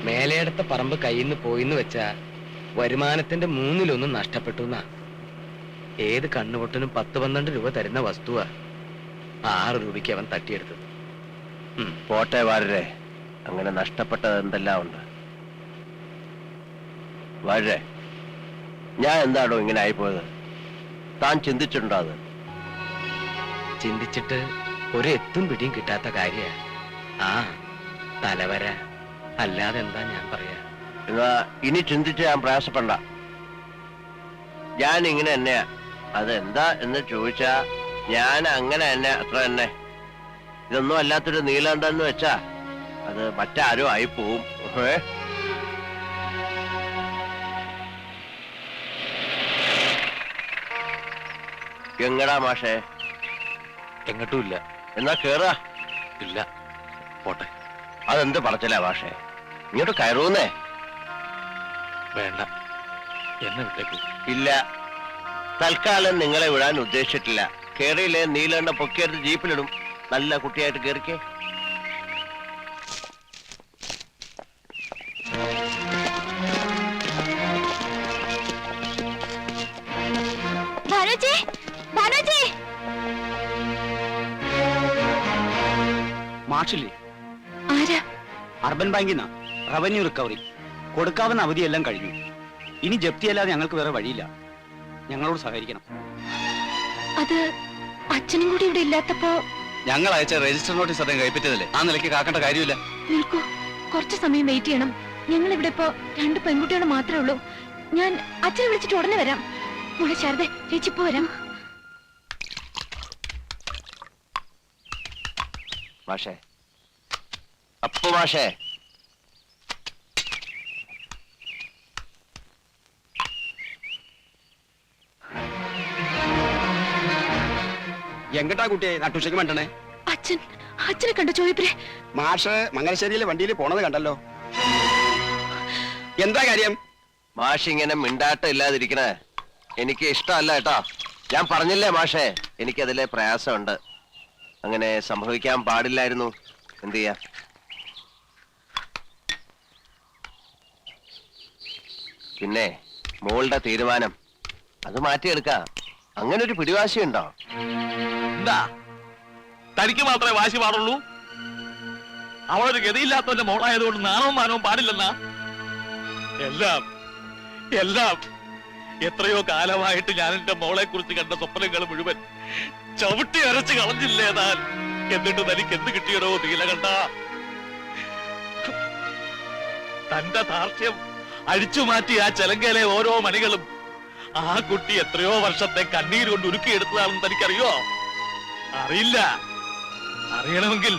മേലേടത്തെ പറമ്പ് കയ്യിന്ന് പോയിന്ന് വെച്ചാ വരുമാനത്തിന്റെ 1/3 നഷ്ടപ്പെട്ടു എന്നാ. ഏത് കണ്ണുപൊട്ടനും 10-12 രൂപ തരുന്ന വസ്തുവാ 6 രൂപയ്ക്ക് അവൻ തട്ടിയെടുത്തത്. പോട്ടെ വാഴരെ, അങ്ങനെ നഷ്ടപ്പെട്ടത് എന്തെല്ലാം ഉണ്ട്. വാഴരെ, ഞാൻ എന്താണോ ഇങ്ങനെ ആയിപ്പോയത്? താൻ ചിന്തിച്ചിട്ടുണ്ടോ അത്? ചിന്തിച്ചിട്ട് ഒരു എത്തും പിടിയും കിട്ടാത്ത കാര്യ. ആ തലവര അല്ലാതെ എന്താ ഞാൻ പറയാ. എന്നാ ഇനി ചിന്തിച്ച് ഞാൻ പ്രയാസപ്പെടണ്ട. ഞാൻ ഇങ്ങനെ തന്നെയാ. അതെന്താ എന്ന് ചോദിച്ചാ ഞാൻ അങ്ങനെ തന്നെ, അത്ര തന്നെ. ഇതൊന്നും അല്ലാത്തൊരു നീലകണ്ഠന്ന് വെച്ചാ അത് മറ്റാരും ആയി പോവും. എങ്ങടാ മാഷേ? എങ്ങോട്ടും ഇല്ല. എന്നാ കേറാ. ഇല്ല, പോട്ടെ. അതെന്ത് പറച്ചില്ല മാഷേ? ഇങ്ങോട്ട് കയറൂന്നേ. വേണ്ട, എന്നെ വിട്ടേക്കൂ. ഇല്ല, തൽക്കാലം നിങ്ങളെ വിടാൻ ഉദ്ദേശിച്ചിട്ടില്ല. കേറിയില്ലേ നീലകണ്ഠ പൊക്കിയെടുത്ത് ജീപ്പിലിടും. നല്ല കുട്ടിയായിട്ട് കേറിക്കേ. മാഷില്ലേ? ആരാ? അർബൻ ബാങ്കിൽ നിന്നാ. Revenue recovery. കൊടുക്കാവുന്ന അവധിയെല്ലാം കഴിഞ്ഞു. ഇനി ജപ്തിയല്ലാതെ ഞങ്ങൾക്ക് വേറെ വഴിയില്ല. ഞങ്ങളോട് സഹകരിക്കണം. അത് അച്ഛനും കൂടി ഇവിടെ ഇല്ലാത്തപ്പോ ഞങ്ങൾ അയച്ച രജിസ്റ്റർ നോട്ടീസ് അദ്ദേഹം കൈപ്പറ്റിയതല്ലേ? ആ നിലയ്ക്ക് കാക്കേണ്ട കാര്യമില്ല. നിൽക്കൂ, കുറച്ച് സമയം വെയിറ്റ് ചെയ്യണം. ഞങ്ങൾ ഇവിടെ ഇപ്പോ 2 പെൺകുട്ടികൾ മാത്രമേ ഉള്ളൂ. ഞാൻ അച്ഛനെ വിളിച്ചിട്ട് ഉടനെ വരാം. മോളെ ശാരദ, ചേച്ചി ഇപ്പോ വരാം. മാഷേ, അപ്പു മാഷേ, എങ്കട്ടാ കുട്ടിയെ നട്ടുച്ചയ്ക്ക് വേണ്ടണേ? അച്ഛനെ കണ്ടോ ചോദിപ്പേ? മാഷ് മംഗലശ്ശേരിയിലെ വണ്ടിയിൽ പോണത് കണ്ടല്ലോ. എന്താ കാര്യം? മാഷ് ഇങ്ങനെ മിണ്ടാട്ടം ഇല്ലാതിരിക്കണേ എനിക്ക് ഇഷ്ടമല്ല കേട്ടോ. ഞാൻ പറഞ്ഞില്ലേ മാഷേ, എനിക്കതിലെ പ്രയാസമുണ്ട്. അങ്ങനെ സംഭവിക്കാൻ പാടില്ലായിരുന്നു. എന്ത് ചെയ്യാ? പിന്നെ മോളുടെ തീരുമാനം അത് മാറ്റിയെടുക്കാം. അങ്ങനെ ഒരു പിടിവാശിയുണ്ടോ? എന്താ തനിക്ക് മാത്രമേ വാശി പാടുള്ളൂ? അവളൊരു ഗതിയില്ലാത്തവന്റെ മോളായതുകൊണ്ട് നാണവും മാനവും പാടില്ലെന്നാ? എല്ലാം എല്ലാം എത്രയോ കാലമായിട്ട് ഞാൻ എന്റെ മോളെ കുറിച്ച് കണ്ട സ്വപ്നങ്ങൾ മുഴുവൻ ചവിട്ടി അരച്ച് കളഞ്ഞില്ലേ താൻ? എന്നിട്ട് തനിക്ക് എന്ത് കിട്ടിയടോ നീലകണ്ഠ? തന്റെ ധാർഷ്ട്യം അഴിച്ചു മാറ്റി ആ ചെലങ്കയിലെ ഓരോ മണികളും ആ കുട്ടി എത്രയോ വർഷത്തെ കണ്ണീര് കൊണ്ട് ഉരുക്കിയെടുത്തതാണെന്ന് തനിക്കറിയോ? അറിയില്ല. അറിയണമെങ്കിൽ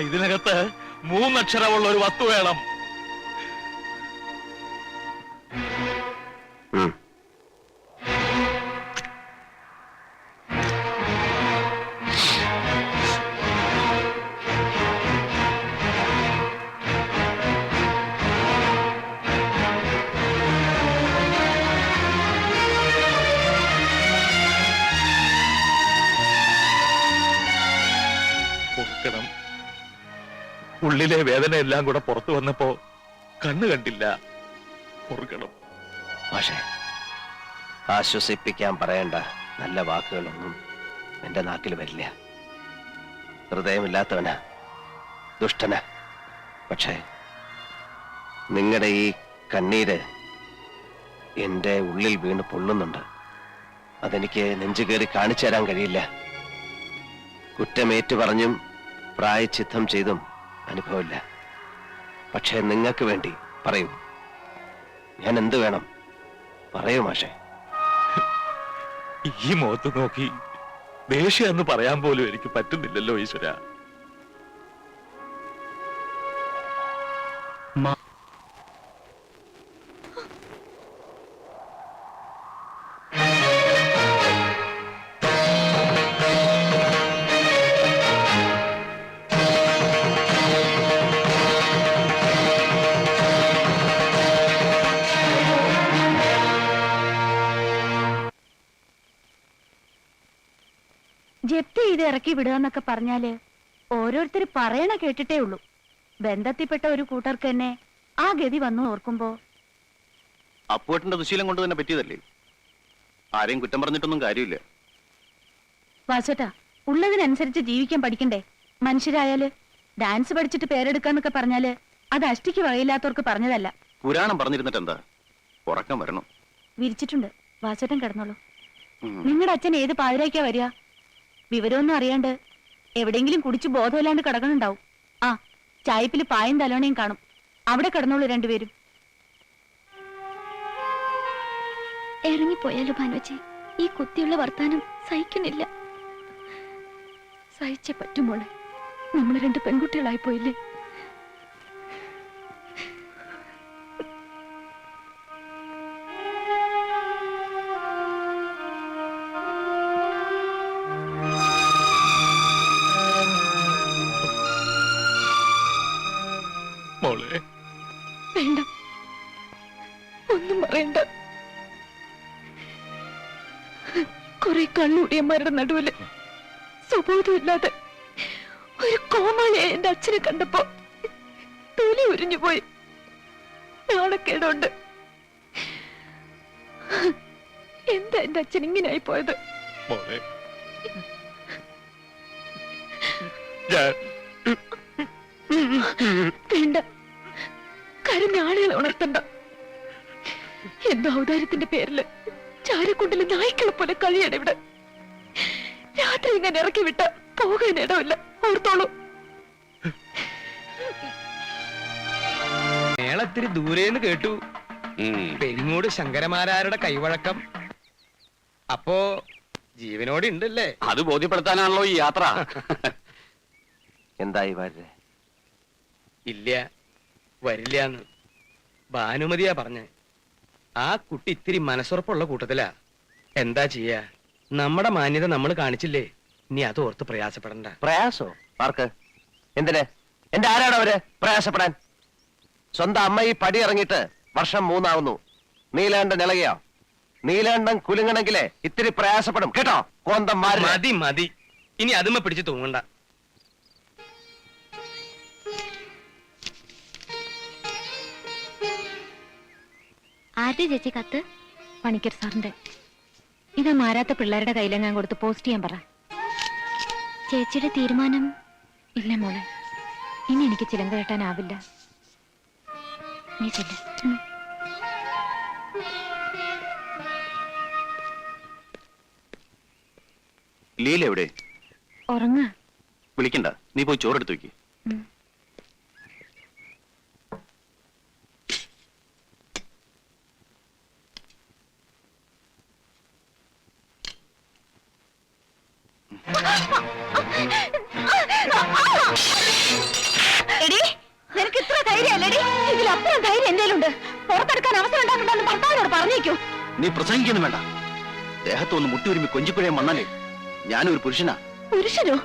ഇതിനകത്ത് 3 അക്ഷരമുള്ള ഒരു വസ്തു വേണം. ഉള്ളിലെ വേദന എല്ലാം കൂടെ പുറത്തു വന്നപ്പോ കണ്ണു കണ്ടില്ല. പൊറുക്കണം. മാഷേ, ആശ്വസിപ്പിക്കാൻ പറയേണ്ട നല്ല വാക്കുകളൊന്നും എന്റെ നാക്കിൽ വരില്ല. ഹൃദയമില്ലാത്തവനാ, ദുഷ്ടനാ. പക്ഷേ നിങ്ങളുടെ ഈ കണ്ണീര് എന്റെ ഉള്ളിൽ വീണ് പൊള്ളുന്നുണ്ട്. അതെനിക്ക് നെഞ്ചു കയറി കാണിച്ചു തരാൻ കഴിയില്ല. കുറ്റമേറ്റു പറഞ്ഞും പ്രായച്ചിത്തം ചെയ്തും അനുഭവമില്ല. പക്ഷേ നിങ്ങൾക്ക് വേണ്ടി പറയൂ, ഞാൻ എന്ത് വേണം പറയൂ മാഷേ. ഈ മുഖത്ത് നോക്കി ദേഷ്യം എന്ന് പറയാൻ പോലും എനിക്ക് പറ്റുന്നില്ലല്ലോ ഈശ്വര. ജപ്തി ചെയ്ത് ഇറക്കി വിടുക പറഞ്ഞാല് ഓരോരുത്തർ പറയണ കേട്ടിട്ടേ ഉള്ളൂ. ബന്ധത്തിൽപ്പെട്ട ഒരു കൂട്ടർക്ക് തന്നെ ആ ഗതി വന്നു ഓർക്കുമ്പോ അപ്പുവേട്ടന്റെ ദുശീലം കൊണ്ട് തന്നെ പറ്റിയതല്ലേ? ആരെയും കുറ്റം പറഞ്ഞിട്ടൊന്നും കാര്യമില്ല. വാസുട്ടാ, ഉള്ളതിനനുസരിച്ച് ജീവിക്കാൻ പഠിക്കണ്ടേ? മനുഷ്യരായാല് ഡാൻസ് പഠിച്ചിട്ട് പേരെടുക്കാന്നൊക്കെ പറഞ്ഞാല് അത് അഷ്ടിക്ക് വകയില്ലാത്തവർക്ക് പറഞ്ഞതല്ല. പുരാണം പറഞ്ഞിരുന്നിട്ട് എന്താ? ഉറക്കം വരണം. വിരിച്ചിട്ടുണ്ട്, വാസുട്ടൻ കിടന്നോളൂ. നിങ്ങളുടെ അച്ഛൻ ഏത് പാതിരാക്കാ വരിക? വിവരമൊന്നും അറിയാണ്ട് എവിടെയെങ്കിലും കുടിച്ച് ബോധമില്ലാണ്ട് കിടക്കണുണ്ടാവും. ആ, ചായപ്പില് പായും തലോണയും കാണും. അവിടെ കിടന്നോളൂ രണ്ടുപേരും. ഇറങ്ങിപ്പോയാലോ ഭാനുവച്ചി? ഈ കുത്തിയുള്ള വർത്താനം സഹിക്കുന്നില്ല. സഹിച്ചേ പറ്റുമോളെ, നമ്മൾ രണ്ട് പെൺകുട്ടികളായി പോയില്ലേ? മോളെ, വേണ്ട, ഒന്നും പറയണ്ട. കുറെ കള്ളുടിയന്മാരുടെ നടുവില് സ്വബോധമില്ലാതെ ഒരു കോമാളിയെ എന്റെ അച്ഛനെ കണ്ടപ്പോ തൊലി ഉരിഞ്ഞു പോയി. നാണക്കേടുണ്ട്. എന്താ എന്റെ അച്ഛൻ ഇങ്ങനെയായി പോയത്? മോളെ, ഞാൻ വേണ്ട, കരഞ്ഞ ആളുകളെ ഉണർത്തണ്ട. എന്തോ ഔദാര്യത്തിന്റെ പേരില് ചാരക്കുണ്ടില് നായ്ക്കളെ പോലെ കഴിയണം ഇവിടെ. രാത്രി ഇങ്ങനെ ഇറക്കി വിട്ട പോകാൻ ഇടമില്ല, ഓർത്തോളൂ. മേളത്തിരി ദൂരേന്ന് കേട്ടു. പെരിങ്ങോട് ശങ്കരമാരാരുടെ കൈവഴക്കം. അപ്പോ ജീവനോടെ ഉണ്ടല്ലേ? അത് ബോധ്യപ്പെടുത്താനാണല്ലോ ഈ യാത്ര. എന്തായി വാര്യ? ഇല്ല, വരില്ലാന്ന് ഭാനുമതിയാ പറഞ്ഞേ. ആ കുട്ടി ഇത്തിരി മനസ്സുറപ്പുള്ള കൂട്ടത്തിലാ. എന്താ ചെയ്യാ, നമ്മുടെ മാന്യത നമ്മൾ കാണിച്ചില്ലേ? ഇനി അത് ഓർത്ത് പ്രയാസപ്പെടണ്ട. പ്രയാസോ? ആർക്ക്? എന്തിന്? എന്റെ ആരാണ് അവര് പ്രയാസപ്പെടാൻ? സ്വന്തം അമ്മ ഈ പടി ഇറങ്ങിയിട്ട് വർഷം 3 ആവുന്നു. നീലാണ്ടൻ ഇളകിയോ? നീലാണ്ടൻ കുലുങ്ങണെങ്കിലേ ഇത്തിരി പ്രയാസപ്പെടും കേട്ടോ. കോന്തം മതി മതി, ഇനി അതുമ്മ പിടിച്ച് തൂങ്ങണ്ട. ആരുടെ ചേച്ചി കത്ത്? പണിക്കർ സാറിന്റെ. ഇതാ മാരാത്ത പിള്ളേരുടെ കയ്യിലെങ്ങാൻ കൊടുത്ത് പോസ്റ്റ് ചെയ്യാൻ പറ. ചേച്ചിയുടെ തീരുമാനം? ഇല്ല മോളെ, ഇനി എനിക്ക് ചിലങ്ക കെട്ടാനാവില്ല. നീ ചെല്ല്. ലീല എവിടെ? ഉറങ്ങ. വിളിക്കണ്ട, നീ പോയി ചോറെടുത്ത് വെക്ക്. എടി, നിനക്ക് ഇത്ര ധൈര്യമല്ലേടി? ഇതിലപ്പുറം ധൈര്യം എന്തേലുണ്ട്. പുറത്തെടുക്കാൻ അവസരം ഉണ്ടാക്കണ്ടെന്ന് ഭർത്താവിനോട് പറഞ്ഞേക്കൂ. നീ പ്രസംഗിക്കൊന്നും വേണ്ട. ദേഹത്തൊന്ന് മുട്ടി ഒരുമി കൊഞ്ചിപ്പുഴയും വന്നാലേ ഞാനൊരു പുരുഷനാ. പുരുഷനോ?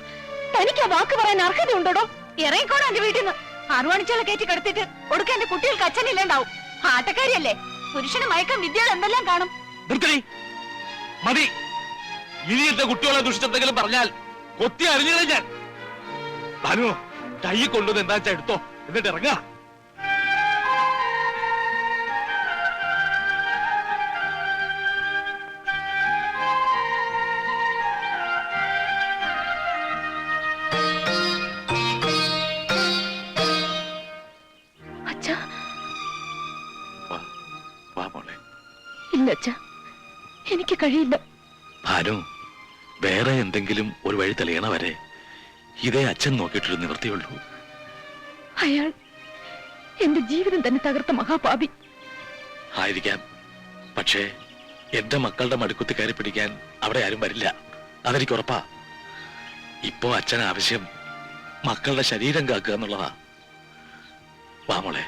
തനിക്ക് ആ വാക്ക് പറയാൻ അർഹത ഉണ്ടോടോ? ഇറങ്ങിക്കോടാ എന്റെ വീട്ടിൽ നിന്ന്. ആറുമണിച്ചുള്ള കയറ്റി കിടത്തിട്ട് കൊടുക്കാൻ എന്റെ കുട്ടികൾക്ക് അച്ഛനില്ലാണ്ടാവും. ആട്ടക്കാരിയല്ലേ? പുരുഷന് മയക്കം വിദ്യകൾ എന്തെല്ലാം കാണും. നിർത്തടി, മതി. ഇനി എന്റെ കുട്ടികളെ ദുഷിച്ചെന്തെങ്കിലും പറഞ്ഞാൽ കൊത്തി അറിഞ്ഞില്ല ഞാൻ. ഭാനു, കൈ കൊണ്ടുവന്ന് എന്താ വെച്ചാ എടുത്തോ, എന്നിട്ട് ഇറങ്ങാ. അച്ഛാ, വാ മോളെ. ഇല്ല അച്ഛാ, എനിക്ക് കഴിയില്ല. ഭാനു, വേറെ എന്തെങ്കിലും ഒരു വഴി തെളിയണ വരെ ഇതേ അച്ഛൻ നോക്കിയിട്ടൊരു നിവൃത്തിയുള്ളൂ. അയാൾ എന്റെ ജീവിതം തന്നെ തകർത്ത മഹാപാപി ആയിരിക്കാം. പക്ഷേ എന്റെ മക്കളുടെ മടുക്കുത്തി കയറി പിടിക്കാൻ അവിടെ ആരും വരില്ല, അതെനിക്ക് ഉറപ്പാ. ഇപ്പോ അച്ഛൻ ആവശ്യം മക്കളുടെ ശരീരം കാക്കുക എന്നുള്ളതാ. വാ മോളെ.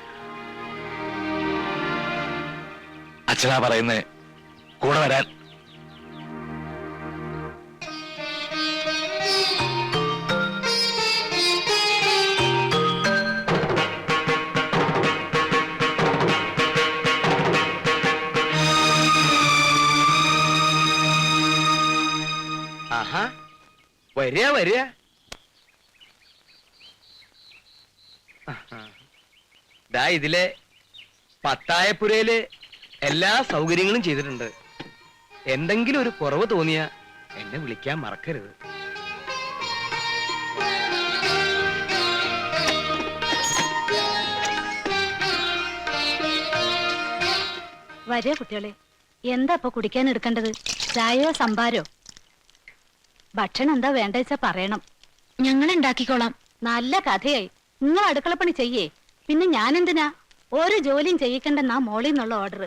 അച്ഛനാ പറയുന്നേ, കൂടെ വരാൻ. ആഹാ, വരിക വരിക. ദാ ഇതിലെ പത്തായപ്പുരയില് എല്ലാ സൗകര്യങ്ങളും ചെയ്തിട്ടുണ്ട്. എന്തെങ്കിലും ഒരു കുറവ് തോന്നിയ എന്നെ വിളിക്കാൻ മറക്കരുത്. വരേ കുട്ടികളെ, എന്താ ഇപ്പൊ കുടിക്കാൻ എടുക്കേണ്ടത്? ചായയോ സംഭാരോ? ഭക്ഷണം എന്താ വേണ്ട വെച്ചാ പറയണം. ഞങ്ങൾ ഉണ്ടാക്കിക്കോളാം. നല്ല കഥയായി. നിങ്ങൾ അടുക്കളപ്പണി ചെയ്യേ. പിന്നെ ഞാനെന്തിനാ? ഒരു ജോലിയും ചെയ്യിക്കണ്ടെന്നാ മോളിൽ നിന്നുള്ള ഓർഡർ.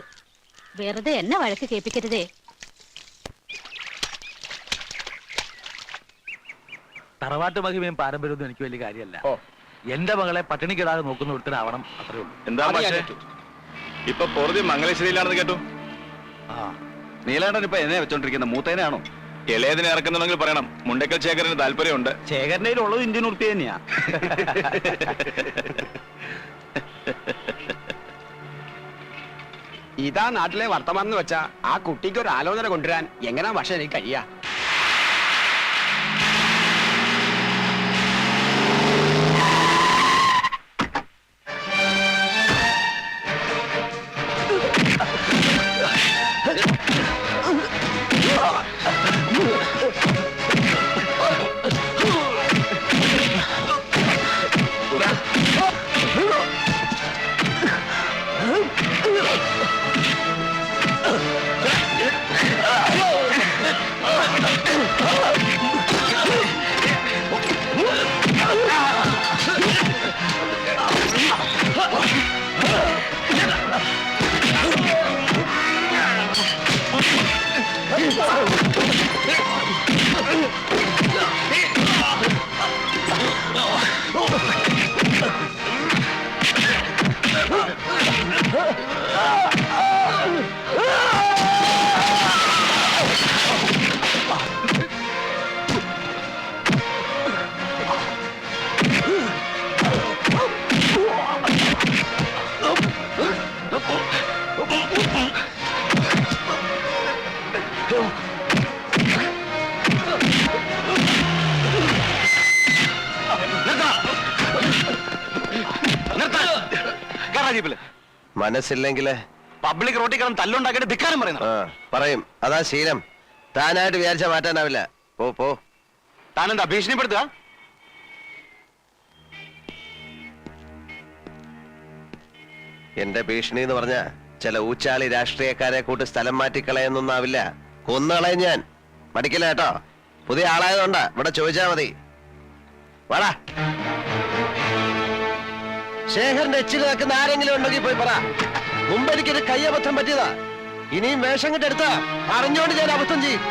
വെറുതെ എന്നെ വഴക്ക് കേൾപ്പിക്കരുതേ. തറവാട്ട് മഹിമയും പാരമ്പര്യമൊന്നും എനിക്ക് വലിയ കാര്യമല്ല. എന്റെ മകളെ പട്ടിണിക്കിടാതെ നോക്കുന്ന ഒരുത്തരാവണം, അത്രേ ഉള്ളൂ. എന്താ പക്ഷേ ഇപ്പൊ പൊറുതി മംഗലശ്ശേരിയിലാണെന്ന് കേട്ടു. നീലാണ്ടൻ ഇപ്പൊ എന്നെ വെച്ചോണ്ടിരിക്കുന്ന മൂത്തേനാണോ? ഇളയതിനെ ഇറക്കുന്നുണ്ടെങ്കിൽ പറയണം. മുണ്ടക്കൽ ശേഖരന് താല്പര്യമുണ്ട്. ശേഖരന്റെ ഉള്ളത് ഇന്ത്യൻ ഉറുപ്പി തന്നെയാ. ഇതാ നാട്ടിലെ വർത്തമാനം എന്ന് വെച്ചാ ആ കുട്ടിക്ക് ഒരു ആലോചന കൊണ്ടുവരാൻ എങ്ങനാ പക്ഷെ എനിക്ക് കഴിയാ? മനസ്സില്ലെങ്കില് പബ്ലിക് റോട്ടിൽ കിടന്ന് തല്ലുണ്ടാക്കിയിട്ട് ധിക്കാരം പറയുന്നു. പറയും. അതാ ശീലം. താനായിട്ട് വിചാരിച്ച മാറ്റാനാവില്ല. പോ പോ. താനെന്താ ഭീഷണിപ്പെടുത്തുക? എന്റെ ഭീഷണി എന്ന് പറഞ്ഞ ചില ഊച്ചാളി രാഷ്ട്രീയക്കാരെ കൂട്ട് സ്ഥലം മാറ്റിക്കളയെന്നൊന്നാവില്ല. കൊന്നുകളയും ഞാൻ. മടിക്കില്ല കേട്ടോ. പുതിയ ആളായതുകൊണ്ടാ. ഇവിടെ ചോദിച്ചാ മതി. വാടാ. ശേഖരന്റെ എച്ചിൽ നിൽക്കുന്ന ആരെങ്കിലും ഉണ്ടെങ്കിൽ പോയി പറ. മുമ്പ് എനിക്കൊരു കയ്യബദ്ധം പറ്റിയതാ. ഇനിയും വേഷം കെട്ടെടുത്താ അറിഞ്ഞോണ്ട് ഞാൻ അബദ്ധം ചെയ്യും.